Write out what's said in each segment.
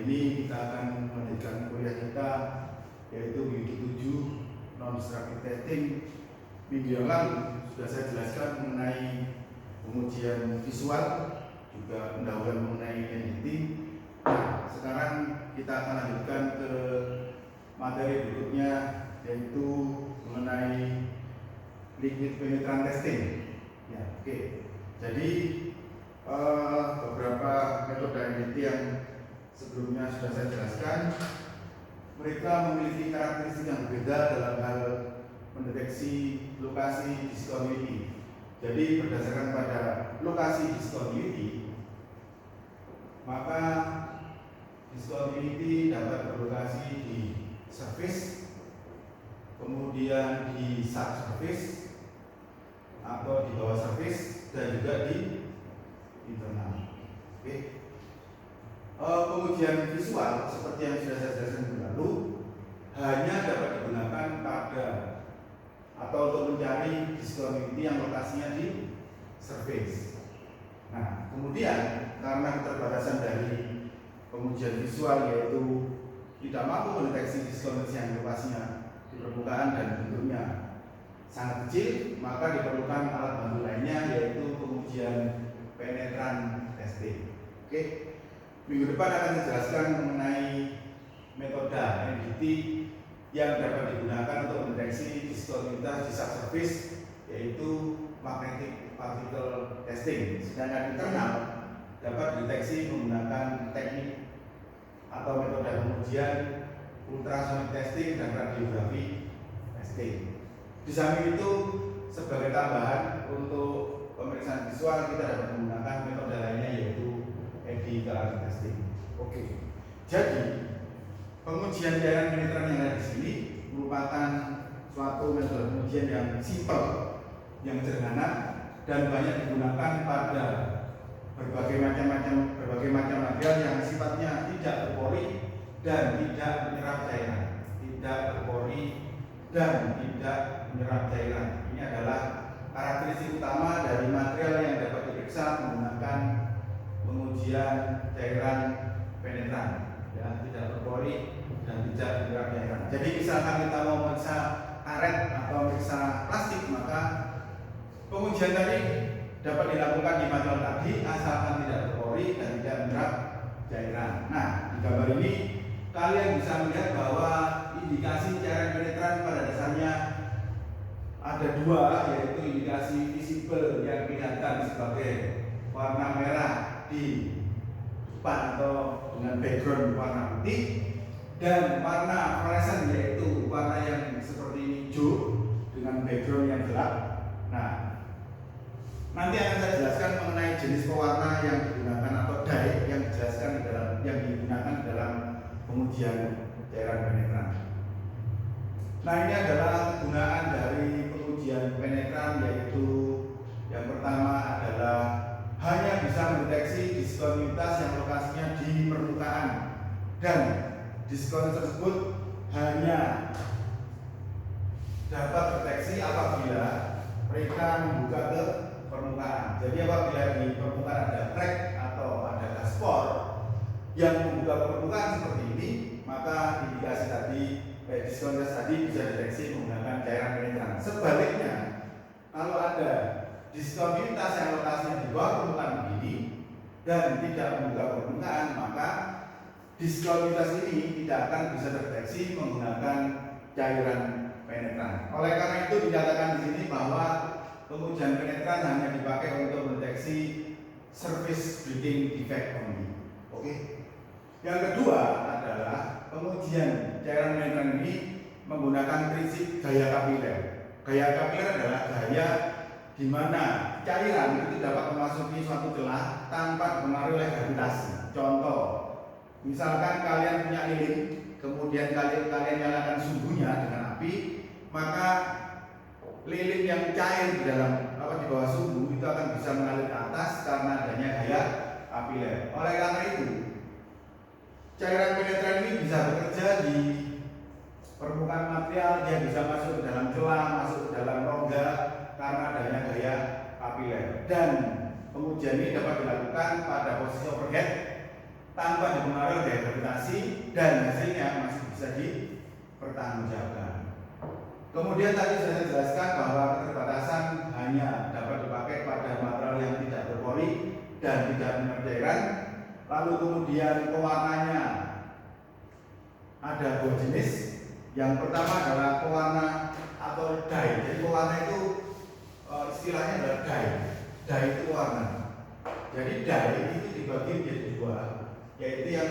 ini kita akan melanjutkan kuliah kita, yaitu Wiki 7 Non-Destructive Testing. Minggu yang lalu sudah saya jelaskan mengenai pengujian visual, juga pendahuluan mengenai entity. Nah, sekarang kita akan lanjutkan ke materi berikutnya, yaitu mengenai liquid penetrant testing. Ya, oke. Jadi beberapa metode entity yang sebelumnya sudah saya jelaskan, mereka memiliki karakteristik yang berbeda dalam hal mendeteksi lokasi discontinuity. Jadi berdasarkan pada lokasi discontinuity, maka discontinuity dapat berlokasi di surface, kemudian di subsurface atau di bawah surface, dan juga di internal. Oke. Pengujian visual seperti yang sudah saya jelaskan minggu lalu hanya dapat digunakan pada atau untuk mencari discontinuity yang lokasinya di surface. Nah, kemudian karena keterbatasan dari pengujian visual, yaitu tidak mampu mendeteksi discontinuity yang lokasinya di permukaan dan bentuknya sangat kecil, maka diperlukan alat bantu lainnya, yaitu pengujian penetrant testing. Oke. Minggu depan akan dijelaskan mengenai metode NDT yang dapat digunakan untuk mendeteksi discontinuitas di subsurface, yaitu magnetic particle testing. Sedangkan internal dapat dideteksi menggunakan teknik atau metode pengujian ultrasonic testing dan radiografi testing. Di samping itu, sebagai tambahan untuk pemeriksaan visual, kita dapat menggunakan metode lainnya, yaitu EDI testing. Oke. Jadi pengujian cairan penetran yang ada di sini merupakan suatu metode pengujian yang simpel, yang sederhana, dan banyak digunakan pada berbagai macam material yang sifatnya tidak berpori dan tidak menyerap cairan. Tidak berpori dan tidak menyerap cairan. Ini adalah karakteristik utama dari material yang dapat diperiksa menggunakan pengujian cairan penetran, ya, tidak berpori dan tidak menyerap cairan. Jadi misalkan kita mau memeriksa karet atau memeriksa plastik, maka pengujian tadi dapat dilakukan di material tadi asalkan tidak berpori dan tidak menyerap cairan. Nah, di gambar ini kalian bisa melihat bahwa indikasi cairan penetran pada dasarnya ada dua, yaitu indikasi visible yang kelihatan sebagai warna merah di depan atau dengan background warna putih, dan warna fluoresan yaitu warna yang seperti ini hijau dengan background yang gelap. Nah, nanti akan saya jelaskan mengenai jenis pewarna yang digunakan atau dye yang digunakan dalam pengujian cairan penetran. Nah, ini adalah kegunaan dari pengujian penetran, yaitu yang pertama adalah hanya bisa mendeteksi diskontinuitas yang lokasinya di permukaan, dan diskontinuitas tersebut hanya dapat terdeteksi apabila mereka membuka ke permukaan. Jadi apabila di permukaan ada crack atau ada gaspor yang membuka ke permukaan seperti ini, maka indikasi tadi diskontinuitas tadi bisa dideteksi menggunakan cairan penetran. Sebaliknya, kalau ada diskontinuitas yang lokasinya di bawah permukaan begini dan tidak membuka permukaan, maka diskontinuitas ini tidak akan bisa terdeteksi menggunakan cairan penetran. Oleh karena itu dinyatakan di sini bahwa pengujian penetran hanya dipakai untuk mendeteksi surface breathing defect only. Oke. Yang kedua adalah pengujian cairan penetran ini menggunakan prinsip gaya kapiler. Gaya kapiler adalah gaya di mana cairan itu dapat memasuki suatu celah tanpa dipengaruhi oleh gravitasi. Contoh, misalkan kalian punya lilin, kemudian kalian nyalakan sumbunya dengan api, maka lilin yang cair di bawah sumbu itu akan bisa mengalir ke atas karena adanya gaya kapiler. Oleh karena itu, cairan penetran ini bisa bekerja di permukaan material, dia bisa masuk ke dalam celah, masuk ke dalam rongga karena adanya gaya kapiler. Dan pengujian ini dapat dilakukan pada posisi overhead tanpa dipengaruhi oleh gravitasi dan hasilnya masih bisa dipertanggungjawabkan. Kemudian tadi sudah saya jelaskan bahwa keterbatasan hanya dapat dipakai pada material yang tidak berpori dan tidak punya cairan. Lalu kemudian pewarnanya ada dua jenis. Yang pertama adalah pewarna atau dye. Jadi pewarna itu istilahnya adalah dye. Dye itu warna. Jadi dye itu dibagi menjadi dua, yaitu yang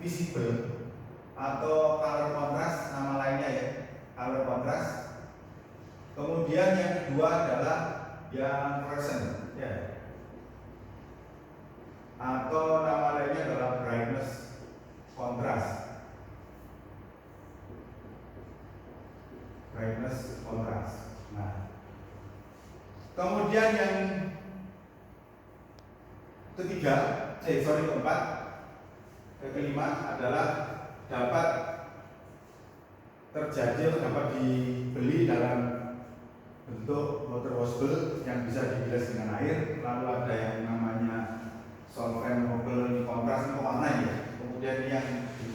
visible atau color contrast, nama lainnya ya, color contrast. Kemudian yang kedua adalah yang fluorescent ya, atau nama lainnya adalah brightness contrast. Brightness contrast. Nah, kemudian yang kelima adalah dapat terjadi atau dapat dibeli dalam bentuk water washable yang bisa dibilas dengan air. Lalu ada yang namanya solvent mobile kontras, ini warna ya. Kemudian yang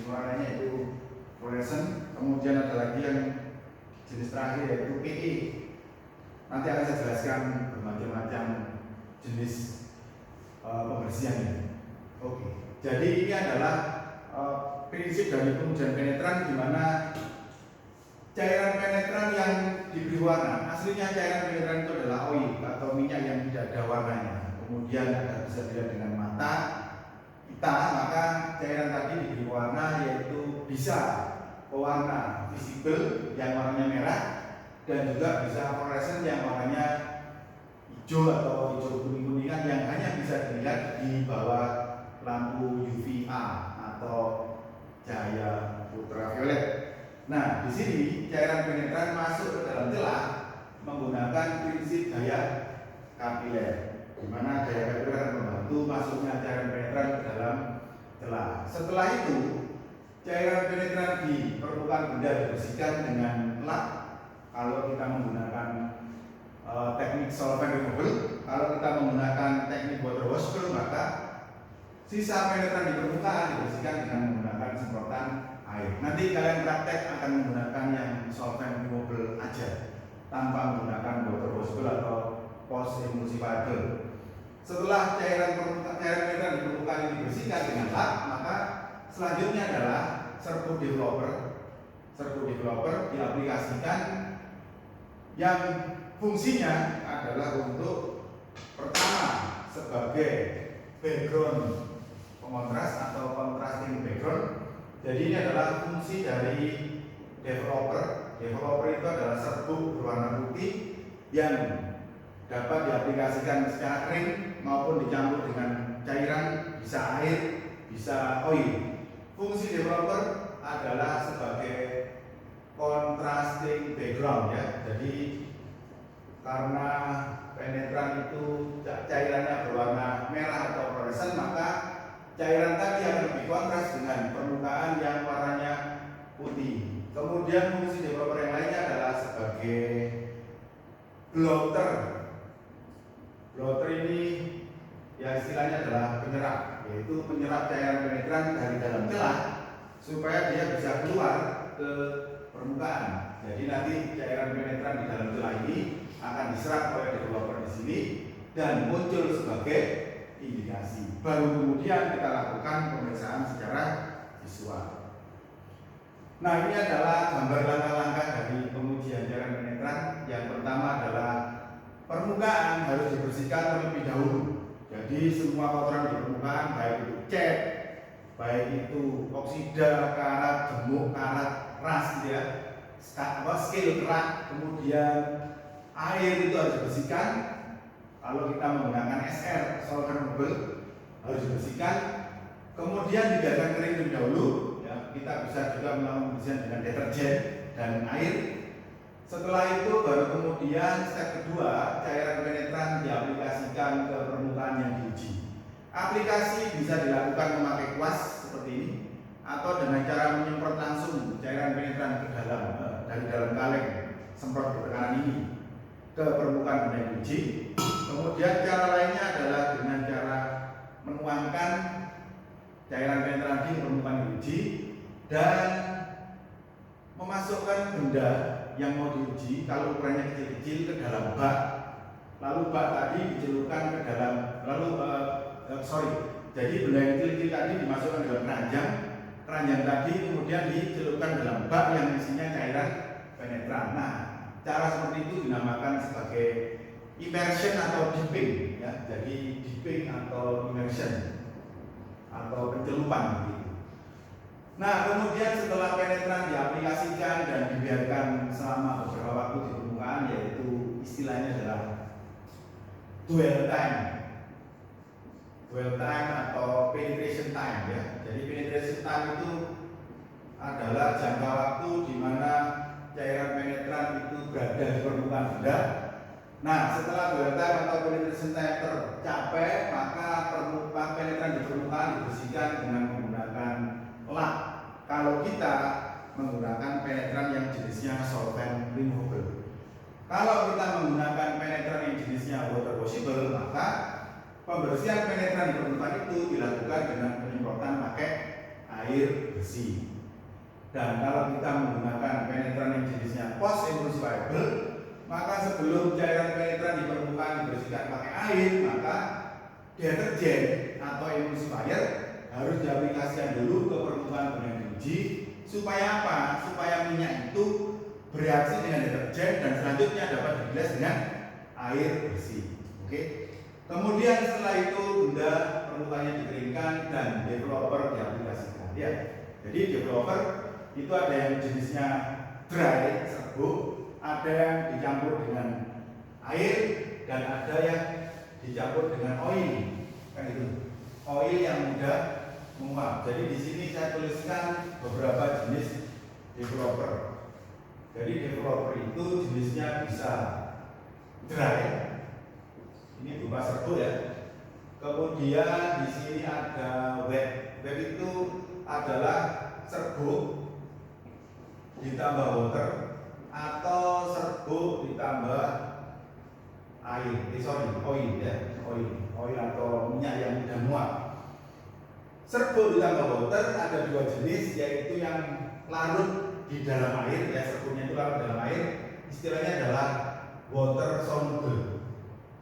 warnanya itu fluorescent. Kemudian ada lagi yang jenis terakhir yaitu PE. Nanti akan saya jelaskan bermacam-macam jenis pembersihan ini. Oke. Jadi ini adalah prinsip dari pengujian penetran, di mana cairan penetran yang diberi warna, aslinya cairan penetran itu adalah oil atau minyak yang tidak ada warnanya. Kemudian Anda bisa dilihat dengan mata kita, maka cairan tadi diberi warna, yaitu bisa pewarna visible yang warnanya merah, dan juga bisa fluorescent yang warnanya hijau atau hijau kuning-kuningan yang hanya bisa dilihat di bawah lampu UVA atau cahaya ultraviolet. Nah, di sini cairan penetran masuk ke dalam celah menggunakan prinsip gaya kapiler, di mana gaya kapiler akan membantu masuknya cairan penetran ke dalam celah. Setelah itu, cairan penetran di permukaan benda dibersihkan dengan lap. Kalau kita menggunakan teknik solvent removal, kalau kita menggunakan teknik water washable, maka sisa penetran di permukaan dibersihkan dengan menggunakan semprotan air. Nanti kalian praktek akan menggunakan yang solvent removal aja, tanpa menggunakan water washable atau post emulsifiable. Setelah cairan penetran di permukaan ini dibersihkan dengan lap, maka selanjutnya adalah serbu developer. Serbu developer diaplikasikan yang fungsinya adalah untuk pertama sebagai background pengontras atau contrasting background. Jadi ini adalah fungsi dari developer. Developer itu adalah serbuk berwarna putih yang dapat diaplikasikan secara kering maupun dicampur dengan cairan, bisa air, bisa oil. Fungsi developer adalah sebagai contrasting background ya. Jadi karena penetran itu cairannya berwarna merah atau fluorescent, maka cairan tadi akan lebih kontras dengan permukaan yang warnanya putih. Kemudian fungsi developer yang lainnya adalah sebagai blotter. Blotter ini ya istilahnya adalah penyerap, yaitu menyerap cairan penetran dari dalam celah supaya dia bisa keluar ke permukaan. Jadi nanti cairan penetran di dalam celah ini akan diserap oleh developer di sini dan muncul sebagai indikasi. Baru kemudian kita lakukan pemeriksaan secara visual. Nah, ini adalah gambar langkah-langkah dari pengujian cairan penetran. Yang pertama adalah permukaan harus dibersihkan terlebih dahulu. Jadi semua kotoran di permukaan, baik itu cat, baik itu oksida, karat, gemuk, karat, ras, ya, skill kerak, kemudian air itu harus dibersihkan. Kalau kita menggunakan SR, solvent removal, harus dibersihkan. Kemudian dibiarkan kering terlebih dahulu. Ya, kita bisa juga melakukan pembersihan dengan deterjen dan air. Setelah itu baru kemudian step kedua, cairan penetran diaplikasikan ke permukaan yang diuji. Aplikasi bisa dilakukan memakai kuas seperti ini, atau dengan cara menyemprot langsung cairan penetran ke dalam dari dalam kaleng semprot bertekanan ini ke permukaan benda yang diuji. Kemudian cara lainnya adalah dengan cara menuangkan cairan penetran dan memasukkan benda yang mau diuji kalau ukurannya kecil-kecil ke dalam bak, lalu bak tadi dicelupkan ke dalam, jadi benda yang kecil-kecil tadi dimasukkan dalam keranjang, keranjang tadi kemudian dicelupkan dalam bak yang isinya cairan penetran. Nah, cara seperti itu dinamakan sebagai immersion atau dipping, ya. Jadi dipping atau immersion atau pencelupan begitu. Nah, kemudian setelah penetran diaplikasikan dan dibiarkan selama beberapa waktu di permukaan, yaitu istilahnya adalah dwell time atau penetration time, ya. Jadi penetration time itu adalah jangka waktu di mana cairan penetran itu berada di permukaan benda. Nah, setelah dwell time atau penetration time tercapai, maka permukaan penetran di permukaan dibersihkan dengan menggunakan lap. Kalau kita menggunakan penetran yang jenisnya solvent removable. Kalau kita menggunakan penetran yang jenisnya water washable, maka pembersihan penetran di permukaan itu dilakukan dengan penyemprotan pakai air bersih. Dan kalau kita menggunakan penetran yang jenisnya post emulsifiable, maka sebelum cairan penetran di permukaan dibersihkan pakai air, maka deterjen atau emulsifier harus diaplikasikan dulu ke permukaan benda yang diuji. Supaya apa? Supaya minyak itu bereaksi dengan deterjen dan selanjutnya dapat dibilas dengan air bersih. Oke. Kemudian setelah itu benda permukaannya dikeringkan dan developer diaplikasikan. Ya. Jadi developer itu ada yang jenisnya dry, serbuk, ada yang dicampur dengan air, dan ada yang dicampur dengan oil. Kan itu. Oil yang mudah menguap. Jadi di sini saya tuliskan beberapa jenis developer. Jadi developer itu jenisnya bisa dry, ini berupa serbuk, ya. Kemudian di sini ada wet. Wet itu adalah serbuk ditambah water atau serbuk ditambah air. Oil, ya. Oil atau minyak yang mudah muap. Serbuk ditambah water ada dua jenis, yaitu yang larut di dalam air, ya, serbuknya itu larut dalam air, istilahnya adalah water soluble.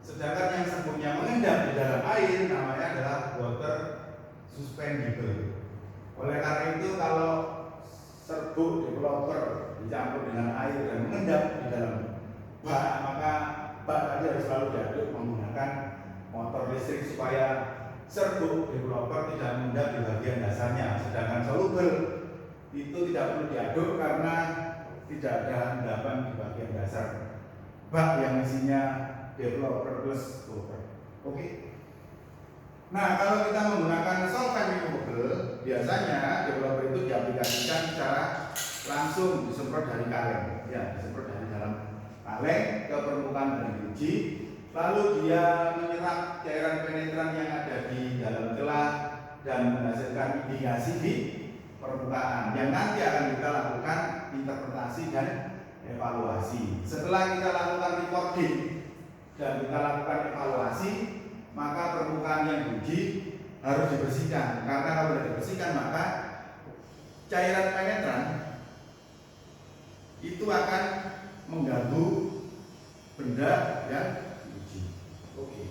Sedangkan yang serbuknya mengendap di dalam air namanya adalah water suspendible. Oleh karena itu kalau serbuk developer dicampur dengan air dan mengendap di dalam bak, maka bak tadi harus selalu diaduk menggunakan motor listrik supaya serbuk developer tidak mengendap di bagian dasarnya. Sedangkan soluble itu tidak perlu diaduk karena tidak ada endapan di bagian dasar bak yang isinya developer plus water. Oke. Nah, kalau kita menggunakan solvent removable, biasanya developer itu diaplikasikan secara langsung disemprot dari kaleng, ya, disemprot dari dalam kaleng ke permukaan dan diuji. Lalu dia menyerap cairan penetran yang ada di dalam celah dan menghasilkan indikasi di permukaan yang nanti akan kita lakukan interpretasi dan evaluasi. Setelah kita lakukan recording dan kita lakukan evaluasi, maka permukaan yang diuji harus dibersihkan. Karena kalau tidak dibersihkan, maka cairan penetran itu akan mengganggu benda yang diuji. Oke.